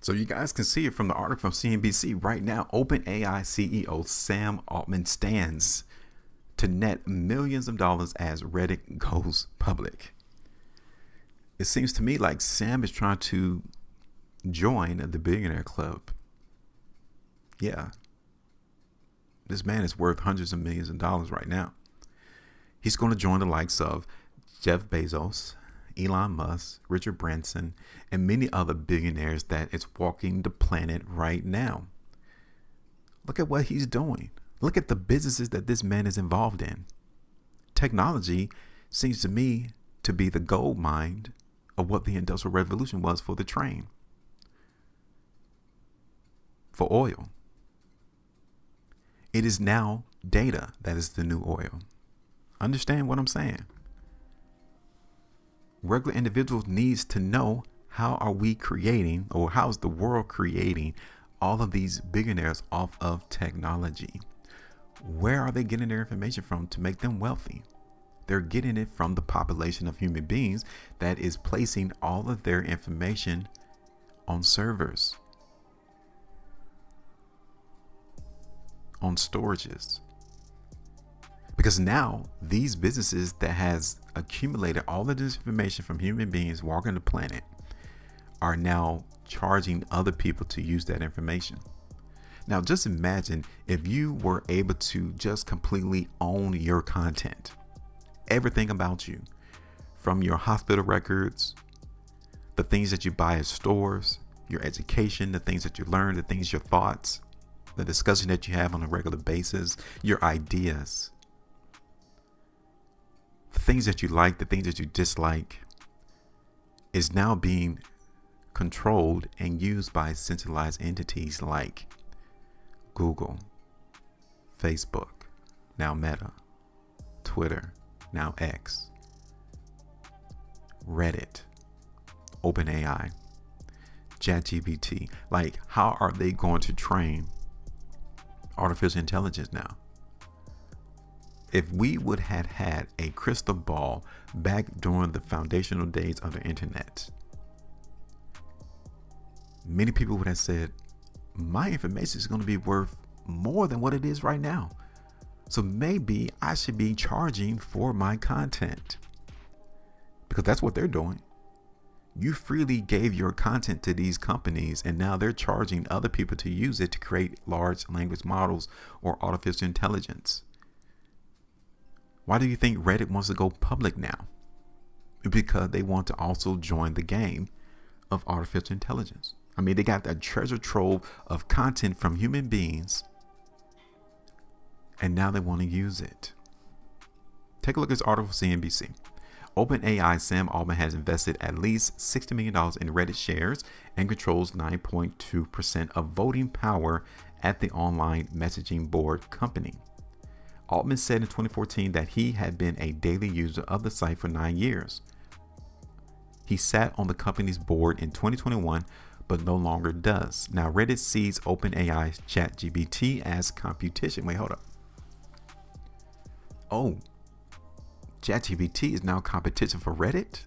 So you guys can see it from the article from CNBC right now. OpenAI CEO Sam Altman stands to net millions of dollars as Reddit goes public. It seems to me like Sam is trying to join the billionaire club. Yeah. This man is worth hundreds of millions of dollars right now. He's going to join the likes of Jeff Bezos, Elon Musk, Richard Branson, and many other billionaires that is walking the planet right now. Look at what he's doing. Look at the businesses that this man is involved in. Technology seems to me to be the gold mine of what the Industrial Revolution was for the train, for oil. It is now data that is the new oil. Understand what I'm saying? Regular individuals needs to know, how are we creating, or how is the world creating all of these billionaires off of technology? Where are they getting their information from to make them wealthy? They're getting it from the population of human beings that is placing all of their information on servers, on storages. Because now these businesses that has accumulated all of this information from human beings walking the planet are now charging other people to use that information. Now just imagine if you were able to just completely own your content, everything about you, from your hospital records, the things that you buy at stores, your education, the things that you learn, the things, your thoughts, the discussion that you have on a regular basis, your ideas, the things that you like, the things that you dislike, is now being controlled and used by centralized entities like Google, Facebook, now Meta, Twitter, now X, Reddit, OpenAI, ChatGPT. Like, how are they going to train artificial intelligence now? If we would have had a crystal ball back during the foundational days of the internet, many people would have said, my information is going to be worth more than what it is right now. So maybe I should be charging for my content, because that's what they're doing. You freely gave your content to these companies, and now they're charging other people to use it to create large language models or artificial intelligence. Why do you think Reddit wants to go public now? Because they want to also join the game of artificial intelligence. I mean, they got that treasure trove of content from human beings, and now they want to use it. Take a look at this article from CNBC. OpenAI Sam Altman has invested at least $60 million in Reddit shares and controls 9.2% of voting power at the online messaging board company. Altman said in 2014 that he had been a daily user of the site for 9 years. He sat on the company's board in 2021, but no longer does. Now, Reddit sees OpenAI's ChatGPT as competition. Wait, hold up. Oh, ChatGPT is now competition for Reddit?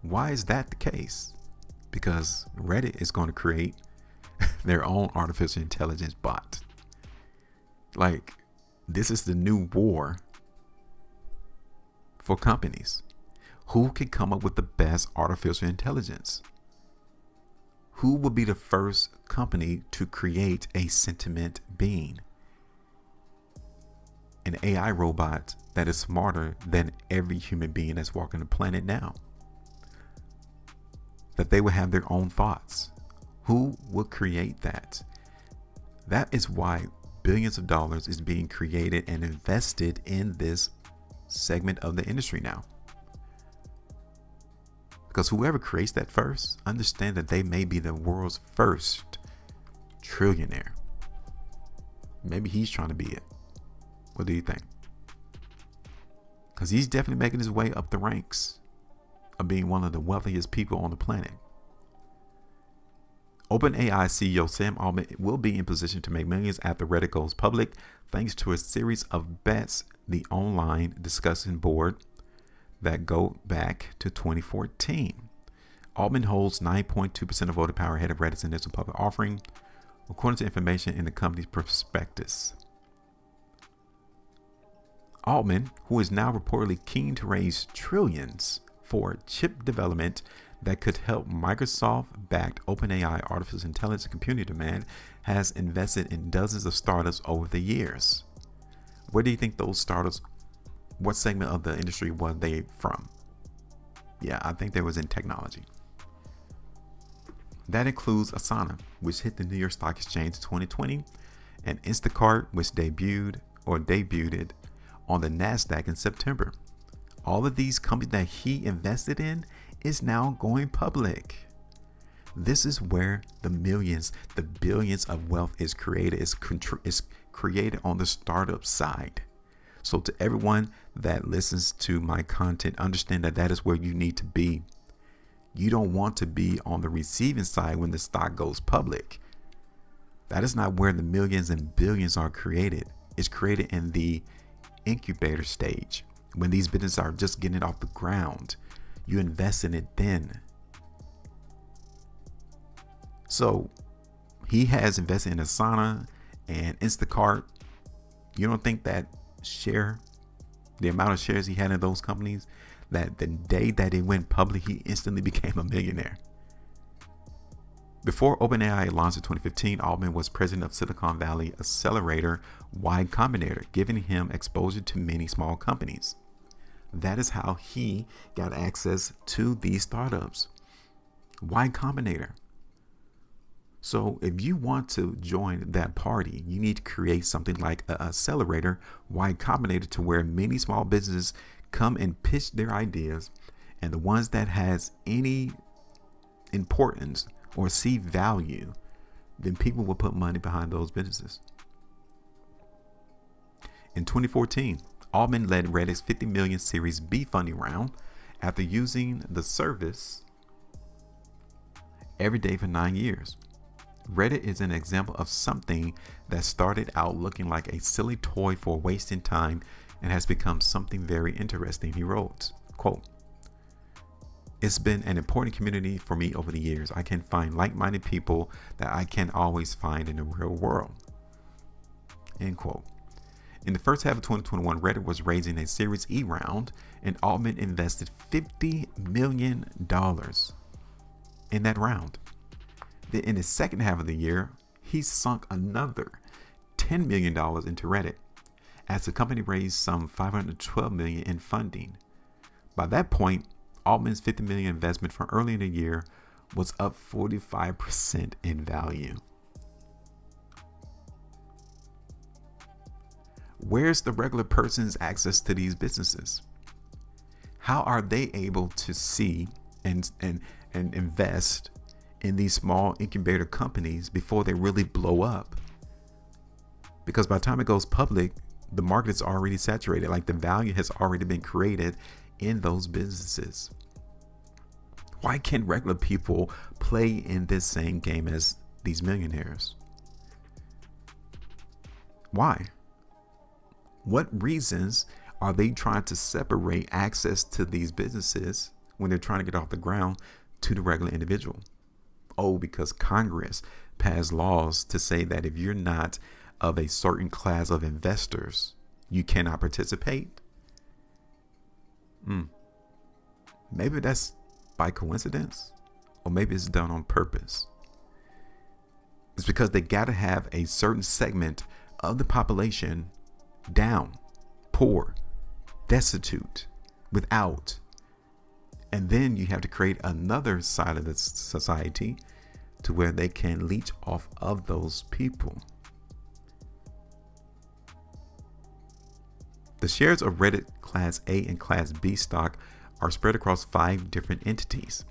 Why is that the case? Because Reddit is going to create their own artificial intelligence bot. Like, this is the new war for companies. Who can come up with the best artificial intelligence? Who will be the first company to create a sentient being? An AI robot that is smarter than every human being that's walking the planet now. That they will have their own thoughts. Who will create that? That is why billions of dollars is being created and invested in this segment of the industry now. Because whoever creates that first, understand that they may be the world's first trillionaire. Maybe he's trying to be it. What do you think? Because he's definitely making his way up the ranks of being one of the wealthiest people on the planet. OpenAI CEO Sam Altman will be in position to make millions after Reddit goes public, thanks to a series of bets the online discussion board that go back to 2014. Altman holds 9.2% of voting power ahead of Reddit's initial public offering, according to information in the company's prospectus. Altman, who is now reportedly keen to raise trillions for chip development that could help Microsoft-backed OpenAI artificial intelligence computing demand, has invested in dozens of startups over the years. Where do you think those startups, what segment of the industry were they from? Yeah, I think they was in technology. That includes Asana, which hit the New York Stock Exchange in 2020, and Instacart, which debuted it on the NASDAQ in September. All of these companies that he invested in is now going public. This is where the millions, the billions of wealth is created. Is created on the startup side. So to everyone that listens to my content, understand that that is where you need to be. You don't want to be on the receiving side when the stock goes public. That is not where the millions and billions are created. It's created in the incubator stage, when these businesses are just getting off the ground. You invest in it then. So he has invested in Asana and Instacart. You don't think that the amount of shares he had in those companies, that the day that it went public, he instantly became a millionaire? Before OpenAI launched in 2015, Altman was president of Silicon Valley Accelerator Y Combinator, giving him exposure to many small companies. That is how he got access to these startups. Y Combinator. So if you want to join that party, you need to create something like an accelerator, Y Combinator, to where many small businesses come and pitch their ideas, and the ones that has any importance or see value, then people will put money behind those businesses. In 2014, Altman led Reddit's 50 million Series B funding round after using the service every day for 9 years. Reddit is an example of something that started out looking like a silly toy for wasting time and has become something very interesting. He wrote, quote, "It's been an important community for me over the years. I can find like-minded people that I can't always find in the real world." End quote. In the first half of 2021, Reddit was raising a Series E round, and Altman invested $50 million in that round. Then in the second half of the year, he sunk another $10 million into Reddit, as the company raised some $512 million in funding. By that point, Altman's $50 million investment from early in the year was up 45% in value. Where's the regular person's access to these businesses? How are they able to see and invest in these small incubator companies before they really blow up? Because by the time it goes public, the market is already saturated. Like, the value has already been created in those businesses. Why can't regular people play in this same game as these millionaires? Why? What reasons are they trying to separate access to these businesses when they're trying to get off the ground to the regular individual? Oh, because Congress passed laws to say that if you're not of a certain class of investors, you cannot participate. Maybe that's by coincidence, or maybe it's done on purpose. It's because they got to have a certain segment of the population down, poor, destitute, without. And then you have to create another side of the society to where they can leech off of those people. The shares of Reddit Class A and Class B stock are spread across 5 different entities,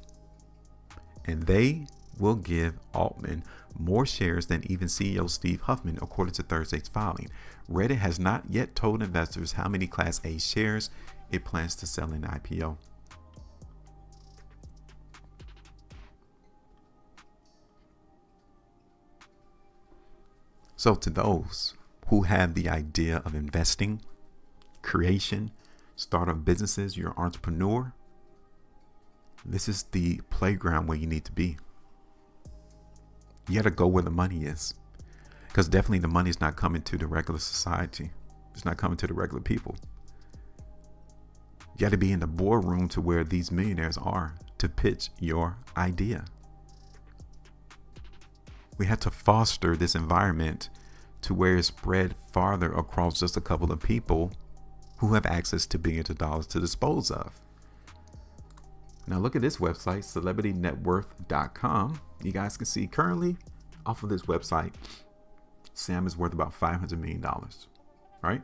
and they will give Altman more shares than even CEO Steve Huffman, according to Thursday's filing. Reddit has not yet told investors how many Class A shares it plans to sell in the IPO. So to those who have the idea of investing, creation, startup businesses, you're an entrepreneur, This is the playground where you need to be. You got to go where the money is, because definitely the money is not coming to the regular society. It's not coming to the regular people. You got to be in the boardroom to where these millionaires are to pitch your idea. We have to foster this environment to where it's spread farther across just a couple of people who have access to billions of dollars to dispose of. Now look at this website, celebritynetworth.com. You guys can see currently off of this website, Sam is worth about $500 million, right?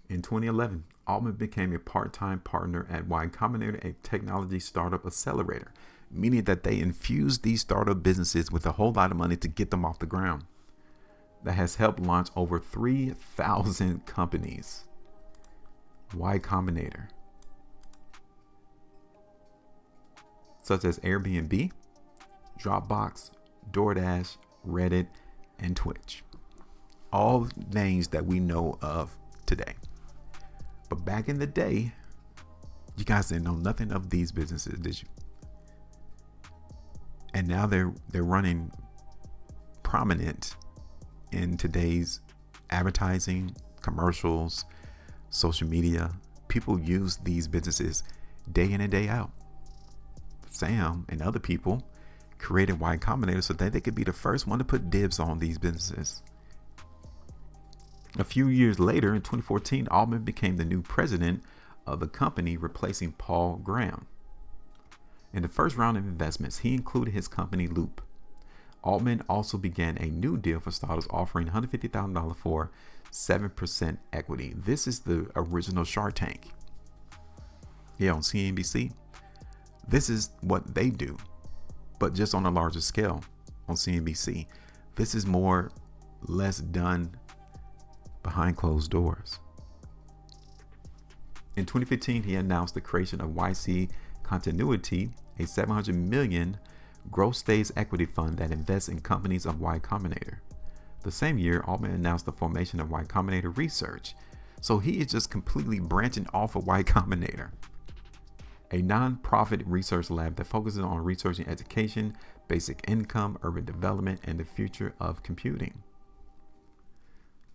In 2011, Altman became a part-time partner at Y Combinator, a technology startup accelerator, meaning that they infused these startup businesses with a whole lot of money to get them off the ground. That has helped launch over 3,000 companies. Y Combinator, such as Airbnb, Dropbox, DoorDash, Reddit, and Twitch. All names that we know of today. But back in the day, you guys didn't know nothing of these businesses, did you? And now they're running prominent in today's advertising, commercials, social media. People use these businesses day in and day out. Sam and other people created Y Combinator so that they could be the first one to put dibs on these businesses. A few years later, in 2014, Altman became the new president of the company, replacing Paul Graham. In the first round of investments, he included his company Loop. Altman also began a new deal for startups, offering $150,000 for 7% equity. This is the original Shark Tank. Yeah, on CNBC. This is what they do, but just on a larger scale on CNBC. This is less done behind closed doors. In 2015, he announced the creation of YC Continuity, a $700 million growth stage equity fund that invests in companies of Y Combinator. The same year, Altman announced the formation of Y Combinator Research. So he is just completely branching off of Y Combinator, a non-profit research lab that focuses on researching education, basic income, urban development, and the future of computing.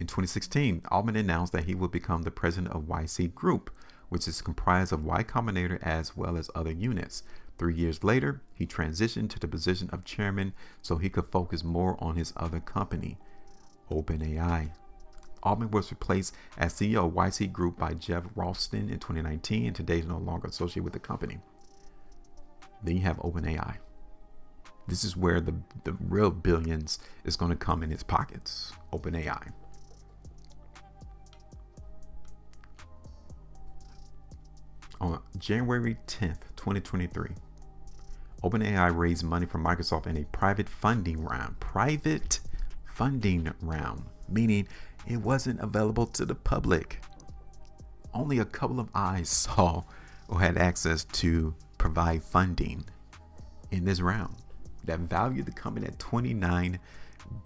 In 2016, Altman announced that he would become the president of YC Group, which is comprised of Y Combinator as well as other units. 3 years later, he transitioned to the position of chairman so he could focus more on his other company, OpenAI. Altman was replaced as CEO of YC Group by Jeff Ralston in 2019, and today is no longer associated with the company. Then you have OpenAI. This is where the real billions is going to come in its pockets. OpenAI. On January 10th, 2023, OpenAI raised money from Microsoft in a private funding round. Private funding round, meaning it wasn't available to the public. Only a couple of eyes saw or had access to provide funding in this round that valued the company at $29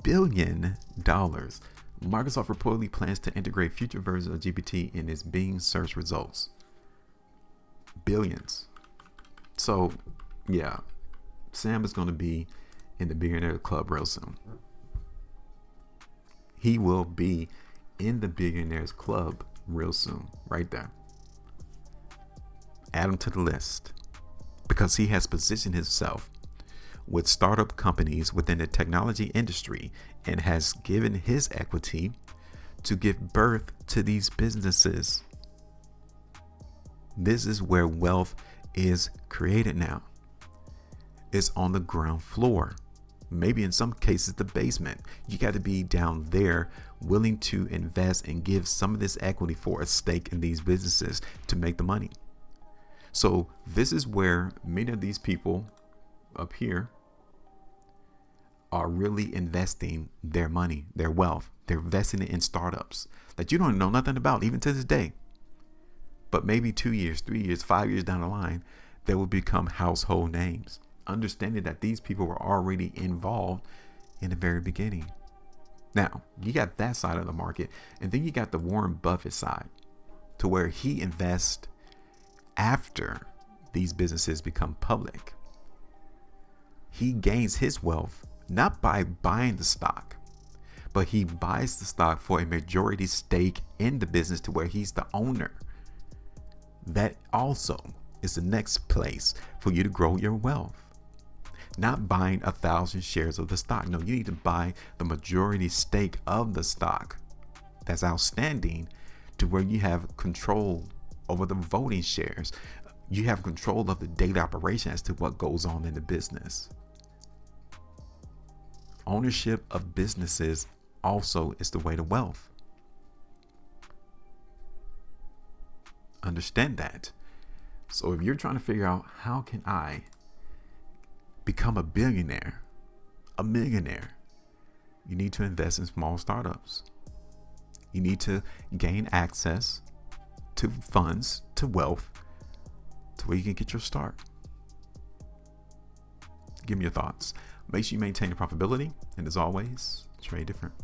billion. Microsoft reportedly plans to integrate future versions of GPT in its Bing search results. Billions. So, yeah, Sam is going to be in the billionaire club real soon. He will be in the billionaires club real soon, right there. Add him to the list because he has positioned himself with startup companies within the technology industry and has given his equity to give birth to these businesses. This is where wealth is created now. It's on the ground floor. Maybe in some cases, the basement. You got to be down there willing to invest and give some of this equity for a stake in these businesses to make the money. So this is where many of these people up here are really investing their money, their wealth. They're investing it in startups that you don't know nothing about, even to this day. But maybe 2 years, 3 years, 5 years down the line, they will become household names. Understanding that these people were already involved in the very beginning. Now, you got that side of the market, and then you got the Warren Buffett side. to where he invests after these businesses become public. He gains his wealth not by buying the stock, but he buys the stock for a majority stake in the business to where he's the owner. That also is the next place for you to grow your wealth. Not buying 1,000 shares of the stock. No, you need to buy the majority stake of the stock that's outstanding to where you have control over the voting shares. You have control of the daily operation as to what goes on in the business. Ownership of businesses also is the way to wealth. Understand that. So if you're trying to figure out how can I become a billionaire, a millionaire, you need to invest in small startups. You need to gain access to funds, to wealth, to where you can get your start. Give me your thoughts. Make sure you maintain your profitability. And as always, trade different.